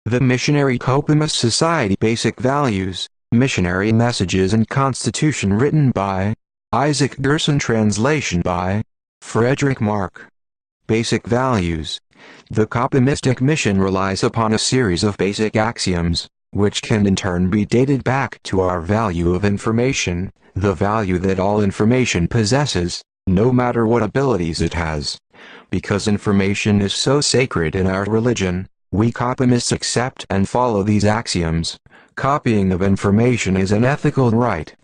The Missionary Copimist Society Basic Values, Missionary Messages and Constitution written by Isaac Gerson, translation by Frederick Mark. Basic Values. The Copimistic mission relies upon a series of basic axioms, which can in turn be dated back to our value of information, the value that all information possesses, no matter what abilities it has. Because information is so sacred in our religion, we Copimists accept and follow these axioms. Copying of information is an ethical right.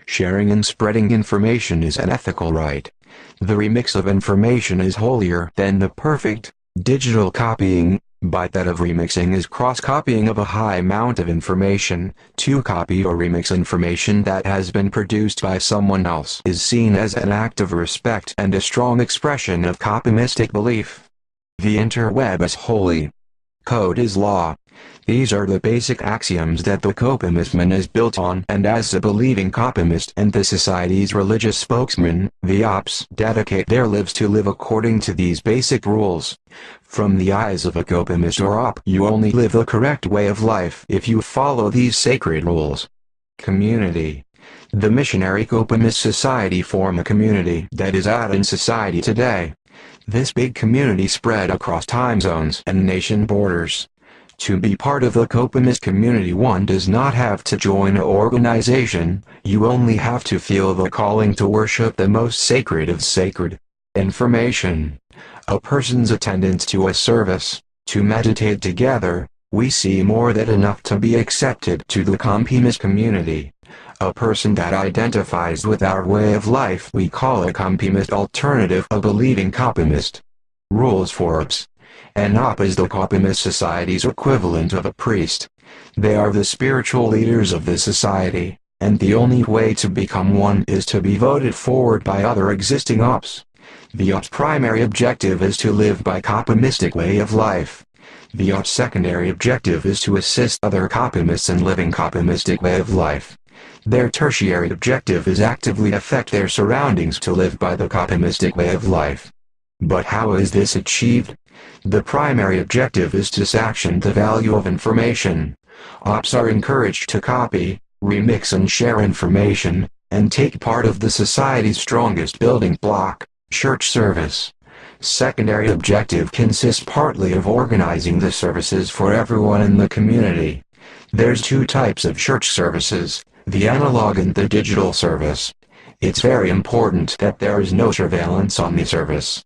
Sharing and spreading information is an ethical right. The remix of information is holier than the perfect, digital copying, but that of remixing is cross-copying of a high amount of information. To copy or remix information that has been produced by someone else is seen as an act of respect and a strong expression of Copimistic belief. The interweb is holy. Code is law. These are the basic axioms that the Copimism is built on, and as the believing Copimist and the Society's religious spokesman, the Ops dedicate their lives to live according to these basic rules. From the eyes of a Copimist or Op, you only live the correct way of life if you follow these sacred rules. Community. The Missionary Copimist Society form a community that is out in society today. This big community spread across time zones and nation borders. To be part of the Copimist community, one does not have to join an organization, you only have to feel the calling to worship the most sacred of sacred. Information. A person's attendance to a service, to meditate together, we see more than enough to be accepted to the Copimist community. A person that identifies with our way of life we call a Copimist alternative, a believing Copimist. Rules for Ops. An Op is the Copimist Society's equivalent of a priest. They are the spiritual leaders of the society, and the only way to become one is to be voted forward by other existing Ops. The Op's primary objective is to live by Copimistic way of life. The Op's secondary objective is to assist other Copimists in living Copimistic way of life. Their tertiary objective is actively affect their surroundings to live by the Copimistic way of life. But how is this achieved? The primary objective is to sanction the value of information. Ops are encouraged to copy, remix and share information, and take part of the society's strongest building block, church service. Secondary objective consists partly of organizing the services for everyone in the community. There's two types of church services, the analog and the digital service. It's very important that there is no surveillance on the service.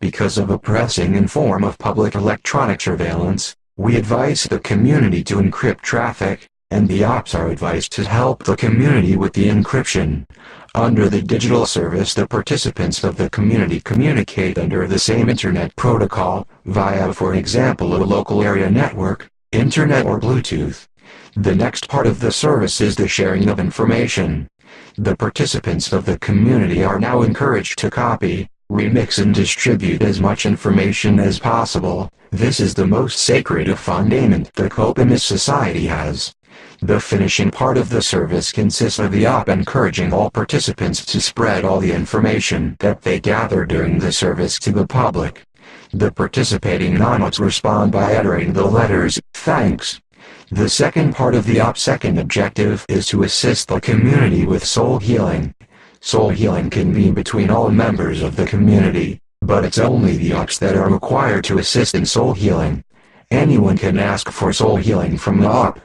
Because of a pressing form of public electronic surveillance, we advise the community to encrypt traffic, and the Ops are advised to help the community with the encryption. Under the digital service, the participants of the community communicate under the same Internet protocol, via, for example, a local area network, Internet or Bluetooth. The next part of the service is the sharing of information. The participants of the community are now encouraged to copy, remix and distribute as much information as possible. This is the most sacred of fundament the Copimist Society has. The finishing part of the service consists of the Op encouraging all participants to spread all the information that they gather during the service to the public. The participating non-Ops respond by uttering the letters, thanks. The second part of the Op's second objective is to assist the community with soul healing. Soul healing can be between all members of the community, but it's only the Ops that are required to assist in soul healing. Anyone can ask for soul healing from the Op.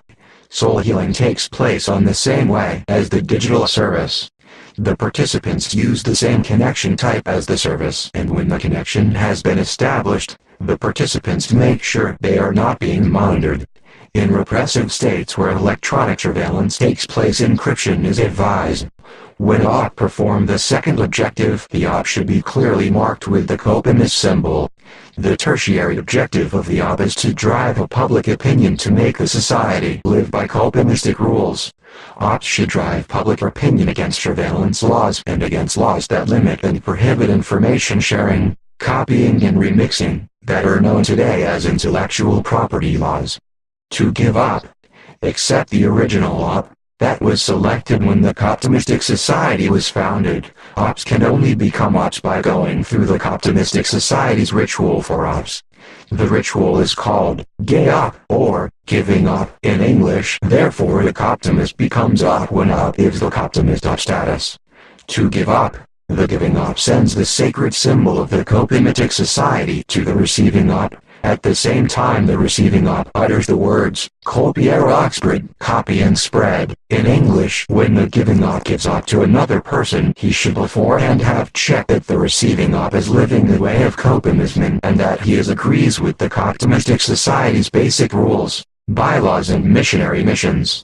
Soul healing takes place on the same way as the digital service. The participants use the same connection type as the service, and when the connection has been established, the participants make sure they are not being monitored. In repressive states where electronic surveillance takes place, encryption is advised. When Op perform the second objective, the Op should be clearly marked with the Copimist symbol. The tertiary objective of the Op is to drive a public opinion to make the society live by Copimistic rules. Ops should drive public opinion against surveillance laws and against laws that limit and prohibit information sharing, copying and remixing, that are known today as intellectual property laws. To give Op. Except the original Op that was selected when the Copimistic Society was founded, Ops can only become Ops by going through the Copimistic Society's ritual for Ops. The ritual is called Gay Op, or giving up in English. Therefore the Coptimist becomes up when up gives the Coptimist up status. To give up, the giving up sends the sacred symbol of the Copimitic society to the receiving up. At the same time the receiving up utters the words, copiare expred, copy and spread. In English, when the giving up gives up to another person, he should beforehand have checked that the receiving up is living the way of Copimism and that he agrees with the Coptimistic society's basic rules, bylaws and missionary missions.